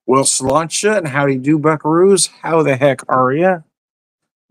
Well, Sláinte and howdy do, buckaroos. How the heck are ya?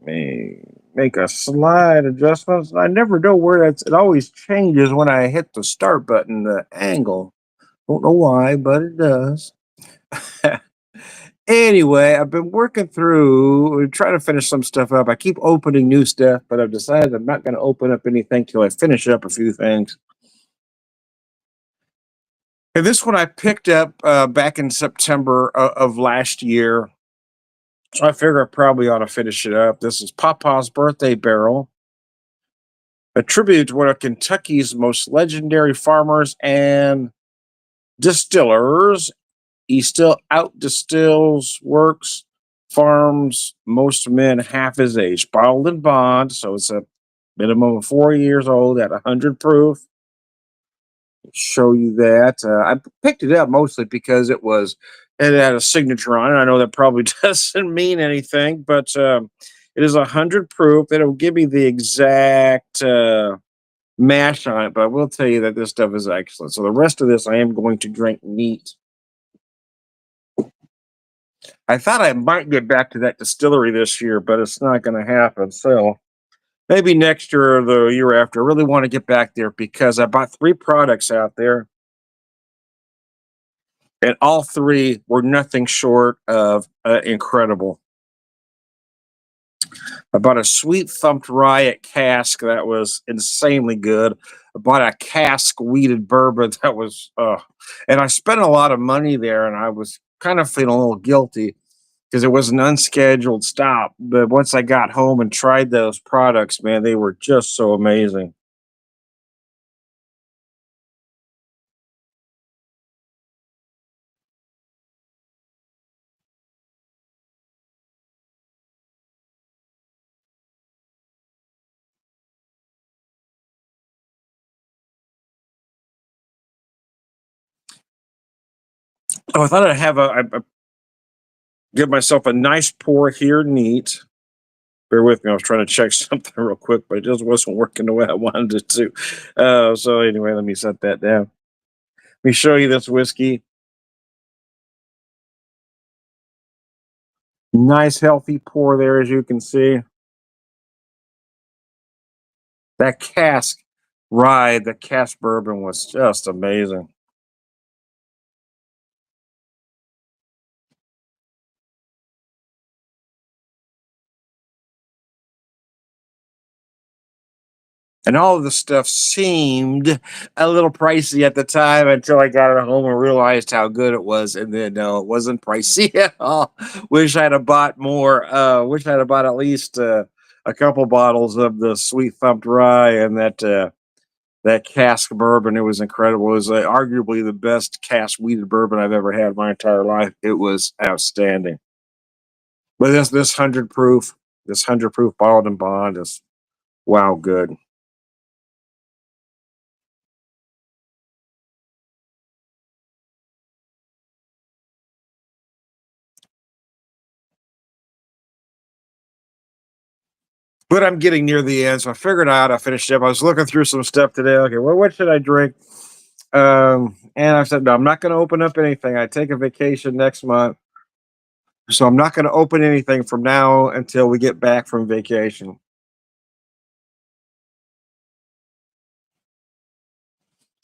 Make a slide adjustments. I never know where that's. It always changes when I hit the start button. The angle. Don't know why, but it does. Anyway, I've been working through trying to finish some stuff up. I keep opening new stuff, but I've decided I'm not going to open up anything till I finish up a few things. And this one I picked up back in September of last year. So I figure I probably ought to finish it up. This is PawPaw's Birthday Barrel, a tribute to one of Kentucky's most legendary farmers and distillers. He still out distills, works, farms most men half his age, bottled in bond. So it's a minimum of 4 years old at 100 proof. Show you that. I picked it up mostly because it had a signature on it. I know that probably doesn't mean anything, but it is 100 proof. It'll give me the exact mash on it, but I will tell you that this stuff is excellent. So the rest of this I am going to drink neat. I thought I might get back to that distillery this year, but it's not going to happen. So maybe next year or the year after. I really want to get back there because I bought 3 products out there, and all 3 were nothing short of incredible. I bought a sweet thumped rye at cask that was insanely good. I bought a cask weeded bourbon that was, and I spent a lot of money there, and I was kind of feeling a little guilty because it was an unscheduled stop. But once I got home and tried those products, man, they were just so amazing. So I thought I'd give myself a nice pour here, neat. Bear with me. I was trying to check something real quick, but it just wasn't working the way I wanted it to. So anyway, let me set that down. Let me show you this whiskey. Nice healthy pour there, as you can see. That cask rye, the cask bourbon was just amazing. And all of the stuff seemed a little pricey at the time until I got it home and realized how good it was. And then no, it wasn't pricey at all. Wish I'd have bought more. Wish I'd have bought at least a couple bottles of the sweet thumped rye and that cask bourbon. It was incredible. It was arguably the best cask weeded bourbon I've ever had in my entire life. It was outstanding. But this 100 proof bottled in bond is wow good. But I'm getting near the end, so I figured out I finished up. I was looking through some stuff today. Okay, well, what should I drink? And I said, no, I'm not going to open up anything. I take a vacation next month, so I'm not going to open anything from now until we get back from vacation.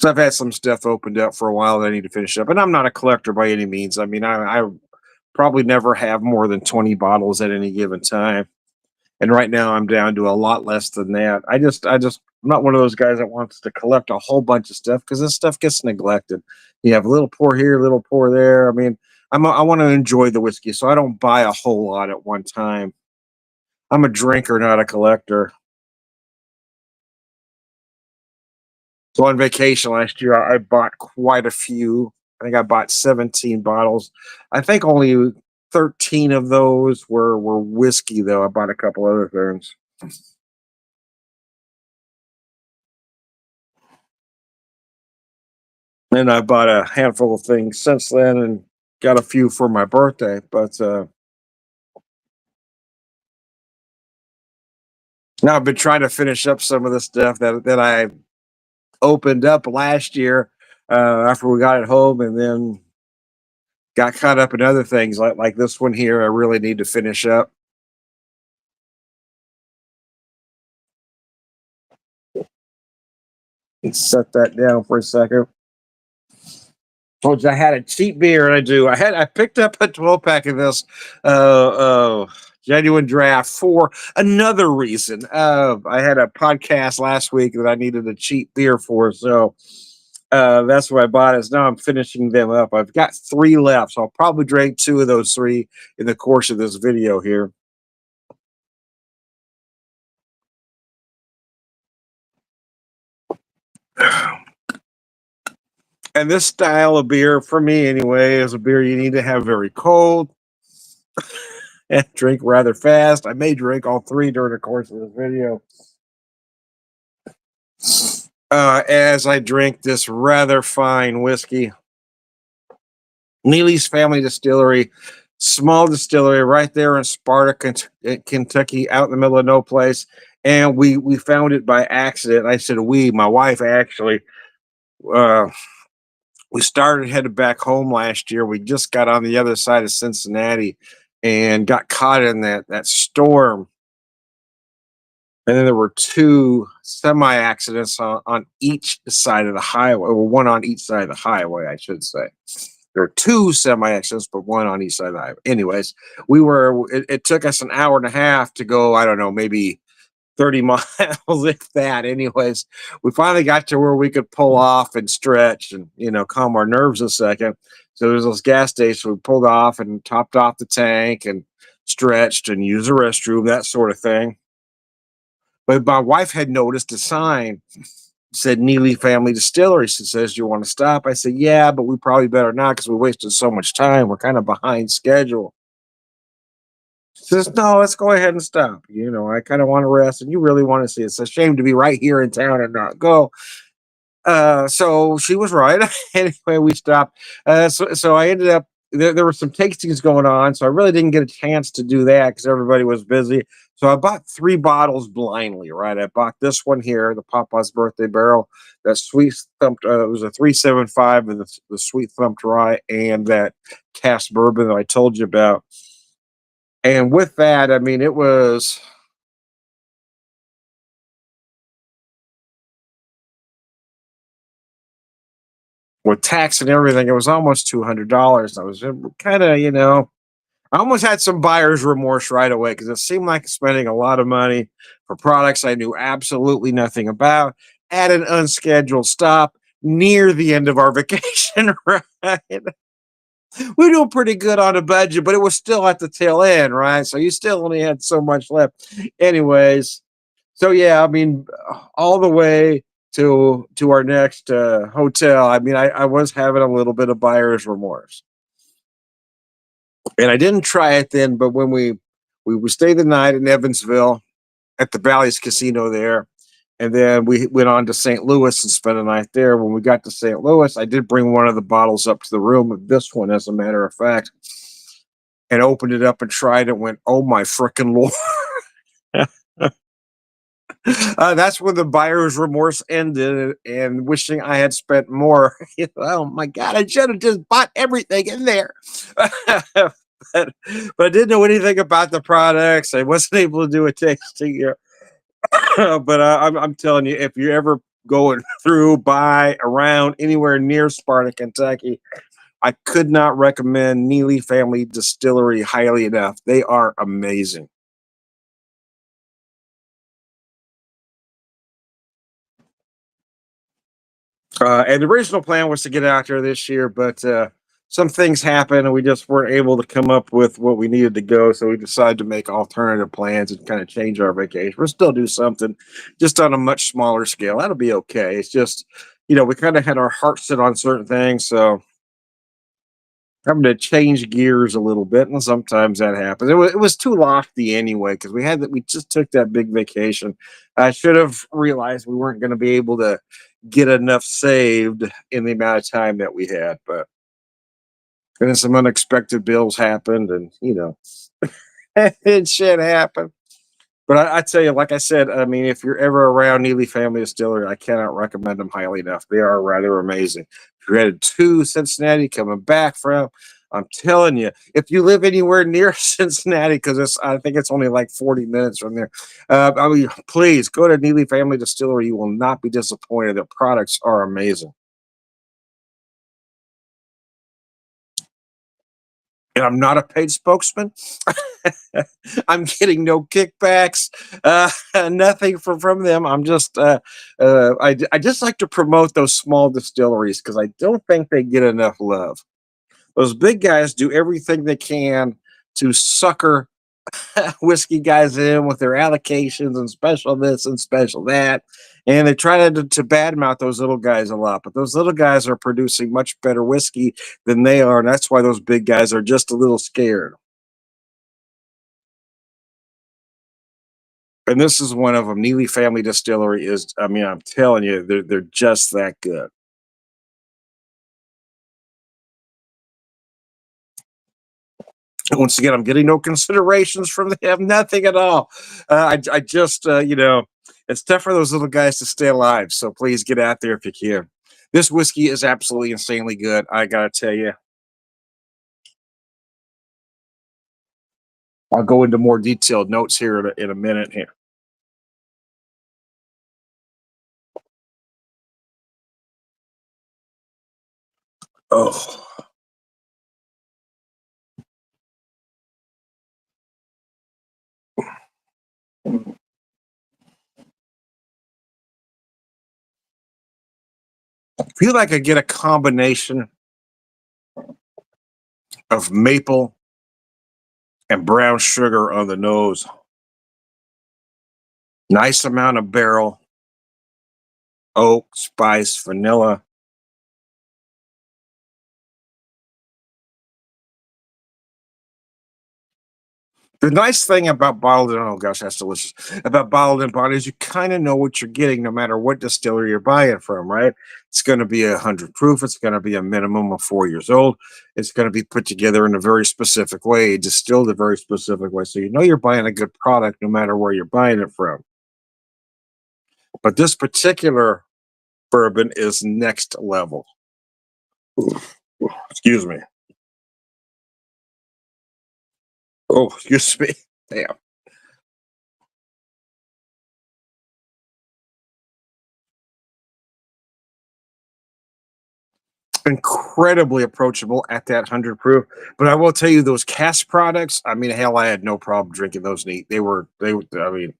So I've had some stuff opened up for a while that I need to finish up, and I'm not a collector by any means. I mean, I probably never have more than 20 bottles at any given time. And right now I'm down to a lot less than that. I'm not one of those guys that wants to collect a whole bunch of stuff because this stuff gets neglected. You have a little pour here, a little pour there. I mean, I want to enjoy the whiskey, so I don't buy a whole lot at one time. I'm a drinker, not a collector. So on vacation last year, I bought quite a few. I think I bought 17 bottles. I think only 13 of those were whiskey, though. I bought a couple other things. And I bought a handful of things since then and got a few for my birthday. But now I've been trying to finish up some of the stuff that I opened up last year after we got it home and then got caught up in other things like this one here. I really need to finish up. Let's set that down for a second. Told you I had a cheap beer, and I picked up a 12 pack of this genuine draft for another reason. I had a podcast last week that I needed a cheap beer for, so that's what I bought. Is now I'm finishing them up. I've got three left, so I'll probably drink two of those three in the course of this video here. And this style of beer, for me anyway, is a beer you need to have very cold and drink rather fast. I may drink all three during the course of this video. As I drink this rather fine whiskey. Neeley's Family Distillery, small distillery right there in Sparta, Kentucky, out in the middle of no place. And we found it by accident. I said my wife actually. We started headed back home last year. We just got on the other side of Cincinnati and got caught in that storm. And then there were two semi accidents on each side of the highway, or one on each side of the highway, I should say. There were two semi accidents, but one on each side of the highway. Anyways, it took us an hour and a half to go, I don't know, maybe 30 miles, if that. Anyways, we finally got to where we could pull off and stretch and, calm our nerves a second. So there's this gas station. We pulled off and topped off the tank and stretched and used the restroom, that sort of thing. But my wife had noticed a sign said Neeley Family Distillery. She says, "Do you want to stop?" I said, "Yeah, but we probably better not because we wasted so much time. We're kind of behind schedule." She says, "No, let's go ahead and stop. I kind of want to rest, and you really want to see it. It's a shame to be right here in town and not go." So she was right. Anyway, we stopped. So I ended up there were some tastings going on, so I really didn't get a chance to do that because everybody was busy. So I bought three bottles blindly. Right, I bought this one here, the PawPaw's Birthday Barrel, that sweet thumped. It was a 375, and the sweet thumped rye, and that cast bourbon that I told you about. And with that, I mean, it was with tax and everything, it was almost $200. I was kind of, I almost had some buyer's remorse right away because it seemed like spending a lot of money for products I knew absolutely nothing about at an unscheduled stop near the end of our vacation, right? We're doing pretty good on a budget, but it was still at the tail end, right? So you still only had so much left. Anyways, so yeah, I mean, all the way to our next hotel. I mean, I was having a little bit of buyer's remorse, and I didn't try it then. But when we stayed the night in Evansville at the Bally's Casino there, and then we went on to St. Louis and spent a night there. When we got to St. Louis, I did bring one of the bottles up to the room of this one, as a matter of fact, and opened it up and tried it. Went, oh my freaking Lord. That's when the buyer's remorse ended and wishing I had spent more. Oh my God, I should have just bought everything in there. but I didn't know anything about the products. I wasn't able to do a tasting here. But I'm telling you, if you're ever going through, by, around, anywhere near Sparta, Kentucky, I could not recommend Neeley Family Distillery highly enough. They are amazing. And the original plan was to get out there this year, but some things happened and we just weren't able to come up with what we needed to go. So we decided to make alternative plans and kind of change our vacation. We'll still do something just on a much smaller scale. That'll be okay. It's just, we kind of had our heart set on certain things. So having to change gears a little bit, and sometimes that happens. It was too lofty anyway because we just took that big vacation. I should have realized we weren't going to be able to get enough saved in the amount of time that we had, but then some unexpected bills happened, and and shit happened. But I tell you, like I said, I mean, if you're ever around Neeley Family Distillery, I cannot recommend them highly enough. They are rather amazing. If you're headed to Cincinnati, coming back from, I'm telling you, if you live anywhere near Cincinnati, because I think it's only like 40 minutes from there. I mean, please go to Neeley Family Distillery. You will not be disappointed. Their products are amazing. And I'm not a paid spokesman. I'm getting no kickbacks, nothing from them. I'm just, I just like to promote those small distilleries because I don't think they get enough love. Those big guys do everything they can to sucker whiskey guys in with their allocations and special this and special that. And they try to badmouth those little guys a lot, but those little guys are producing much better whiskey than they are. And that's why those big guys are just a little scared. And this is one of them. Neeley Family Distillery is, I mean, I'm telling you, they're just that good. Once again, I'm getting no considerations from them, nothing at all. I just, it's tough for those little guys to stay alive. So please get out there if you can. This whiskey is absolutely insanely good. I gotta tell you. I'll go into more detailed notes here in a minute here. Oh, I feel like I get a combination of maple and brown sugar on the nose. Nice amount of barrel, oak, spice, vanilla. The nice thing about bottled and oh gosh, that's delicious. About bottled and bond is you kind of know what you're getting no matter what distillery you're buying from, right? It's going to be 100 proof. It's going to be a minimum of 4 years old. It's going to be put together in a very specific way, distilled a very specific way. So you know you're buying a good product no matter where you're buying it from. But this particular bourbon is next level. Excuse me. Oh, excuse me. Damn. Incredibly approachable at that 100 proof. But I will tell you, those cast products, I mean, hell, I had no problem drinking those neat. I mean,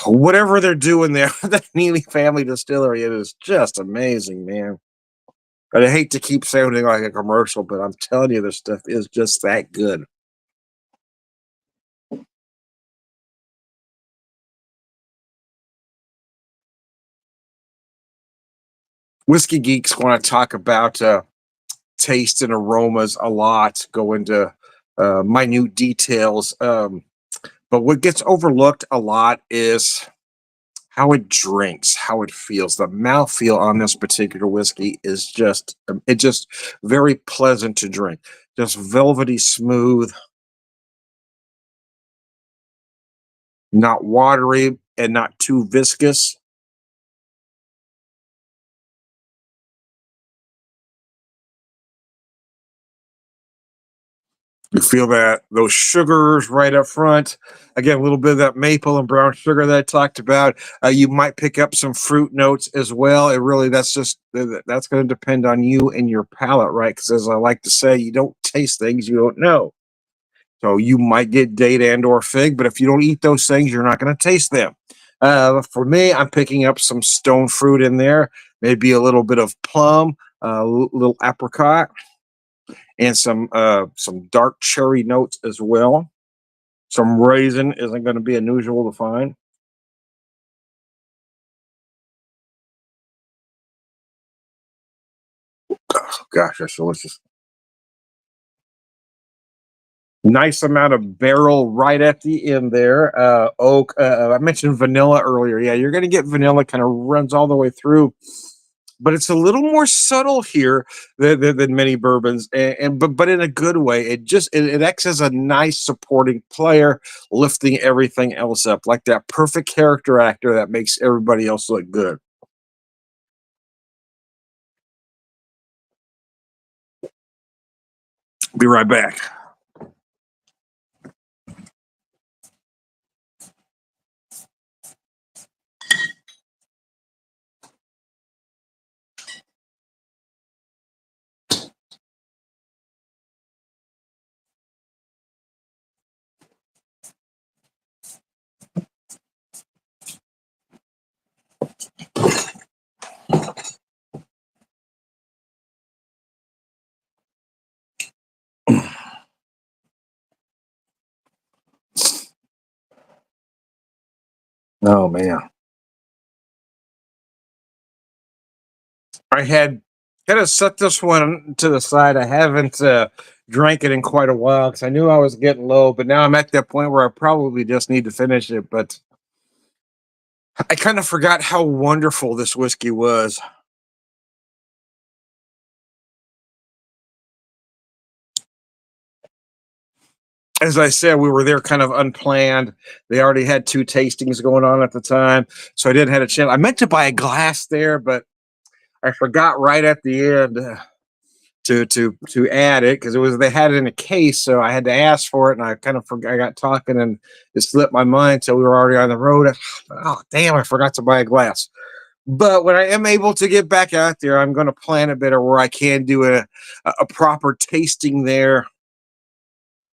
whatever they're doing there, the Neeley Family Distillery, it is just amazing, man. And I hate to keep sounding like a commercial, but I'm telling you, this stuff is just that good. Whiskey geeks want to talk about taste and aromas a lot, go into minute details. But what gets overlooked a lot is how it drinks, how it feels. The mouthfeel on this particular whiskey is just very pleasant to drink. Just velvety smooth, not watery and not too viscous. You feel that those sugars right up front. Again, a little bit of that maple and brown sugar that I talked about. You might pick up some fruit notes as well. It really that's going to depend on you and your palate, right? Because as I like to say, you don't taste things you don't know. So you might get date and or fig, but if you don't eat those things, you're not going to taste them. For me, I'm picking up some stone fruit in there, maybe a little bit of plum, a little apricot, and some dark cherry notes as well. Some raisin isn't going to be unusual to find. Oh, gosh, that's delicious. Nice amount of barrel right at the end there. Oak. I mentioned vanilla earlier. Yeah, you're going to get vanilla kind of runs all the way through, but it's a little more subtle here than many bourbons, and but in a good way. It acts as a nice supporting player, lifting everything else up, like that perfect character actor that makes everybody else look good. Be right back. Oh man, I had kind of set this one to the side. I haven't drank it in quite a while because I knew I was getting low, but now I'm at that point where I probably just need to finish it. But I kind of forgot how wonderful this whiskey was. As I said, we were there kind of unplanned. They already had two tastings going on at the time, so I didn't have a chance. I meant to buy a glass there, but I forgot right at the end to add it because it was they had it in a case, so I had to ask for it, and I kind of forgot. I got talking, and it slipped my mind. So we were already on the road. Oh damn! I forgot to buy a glass. But when I am able to get back out there, I'm going to plan a bit of where I can do a proper tasting there,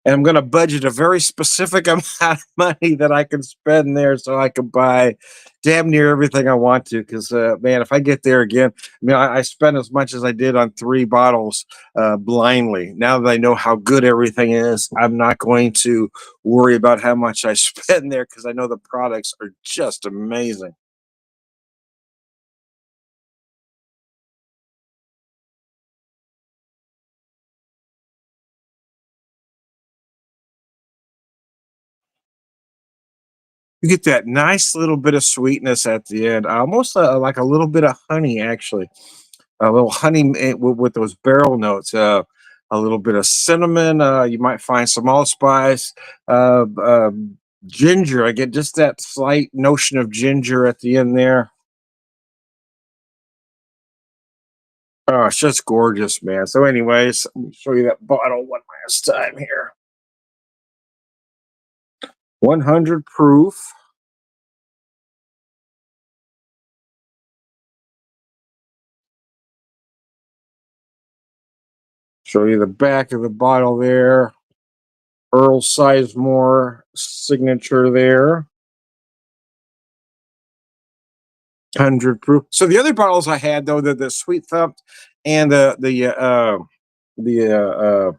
and I'm going to budget a very specific amount of money that I can spend there so I can buy damn near everything I want to. Because, man, if I get there again, I mean, I spent as much as I did on 3 bottles blindly. Now that I know how good everything is, I'm not going to worry about how much I spend there because I know the products are just amazing. You get that nice little bit of sweetness at the end, almost like a little bit of honey, actually. A little honey with those barrel notes, a little bit of cinnamon. You might find some allspice, ginger. I get just that slight notion of ginger at the end there. Oh, it's just gorgeous, man. So, anyways, let me show you that bottle one last time here. 100 proof. Show you the back of the bottle there. Earl Sizemore signature there. 100 proof. So the other bottles I had though, the sweet thumped and the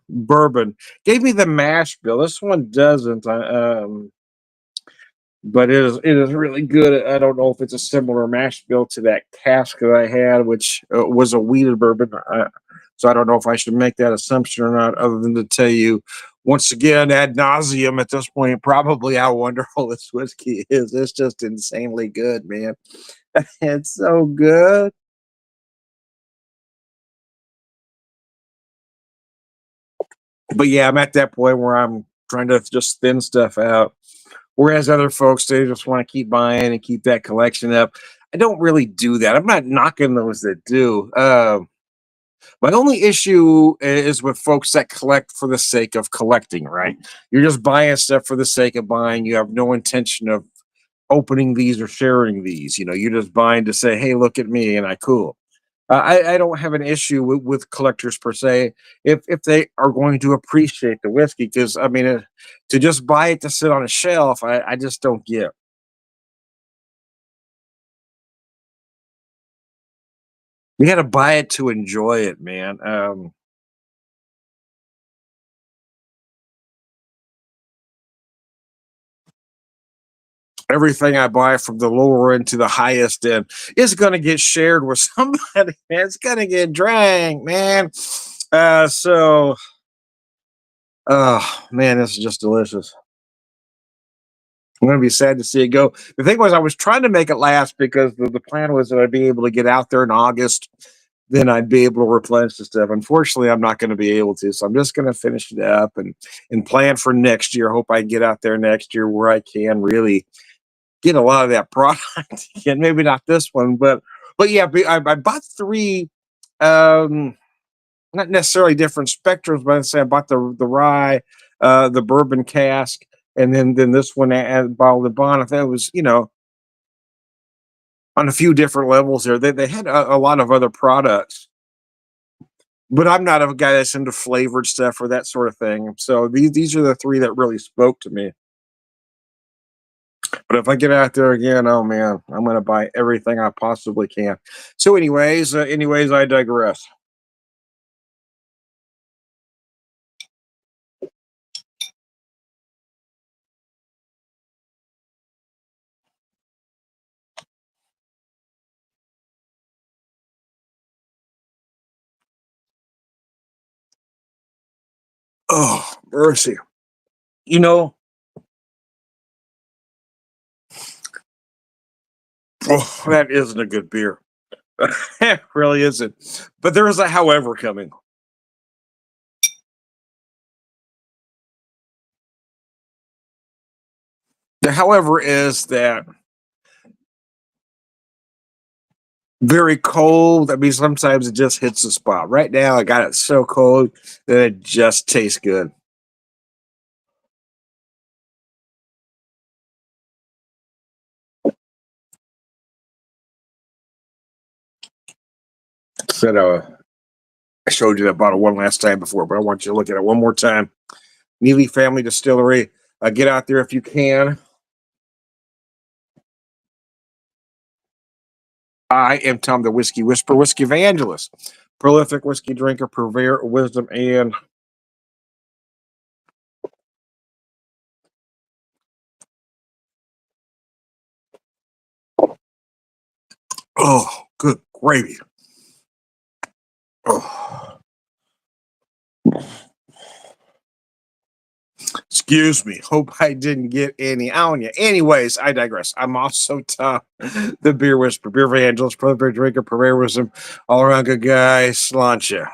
bourbon gave me the mash bill. This one doesn't. But it is really good. I don't know if it's a similar mash bill to that cask that I had, which was a wheated bourbon. So I don't know if I should make that assumption or not, other than to tell you once again ad nauseum at this point, probably how wonderful this whiskey is. It's just insanely good, man. It's so good. But yeah, I'm at that point where I'm trying to just thin stuff out. Whereas other folks, they just want to keep buying and keep that collection up. I don't really do that. I'm not knocking those that do. My only issue is with folks that collect for the sake of collecting, right? You're just buying stuff for the sake of buying. You have no intention of opening these or sharing these. You're just buying to say, hey, look at me, and I cool. I don't have an issue with collectors per se if they are going to appreciate the whiskey because I mean to just buy it to sit on a shelf I just don't get. You got to buy it to enjoy it, man. Everything I buy from the lower end to the highest end is going to get shared with somebody. Man. It's going to get drank, man. So, oh man, this is just delicious. I'm going to be sad to see it go. The thing was, I was trying to make it last because the plan was that I'd be able to get out there in August. Then I'd be able to replenish the stuff. Unfortunately, I'm not going to be able to. So I'm just going to finish it up and plan for next year. Hope I get out there next year where I can really get a lot of that product again. Maybe not this one, but yeah, I bought 3. Um, not necessarily different spectrums, but I'd say I bought the rye, the bourbon cask, and then this one at bottle the bond. I thought it was, on a few different levels there. They had a lot of other products, but I'm not a guy that's into flavored stuff or that sort of thing. So these are the three that really spoke to me. But if I get out there again, oh man, I'm gonna buy everything I possibly can. So, anyways, I digress. Oh, mercy. You know, oh, that isn't a good beer. It really isn't. But there is a however coming. The however is that very cold. I mean, sometimes it just hits the spot. Right now, I got it so cold that it just tastes good. Said I showed you that bottle one last time before, but I want you to look at it one more time. Neeley Family Distillery. Get out there if you can. I am Tom the Whiskey Whisperer, Whiskey Evangelist, prolific whiskey drinker, purveyor of wisdom, and oh, good gravy. Oh, excuse me. Hope I didn't get any on you. Anyways, I digress. I'm also Tom, the beer whisperer, beer evangelist, prolific drinker, purveyor of wisdom, all around good guy, sláinte.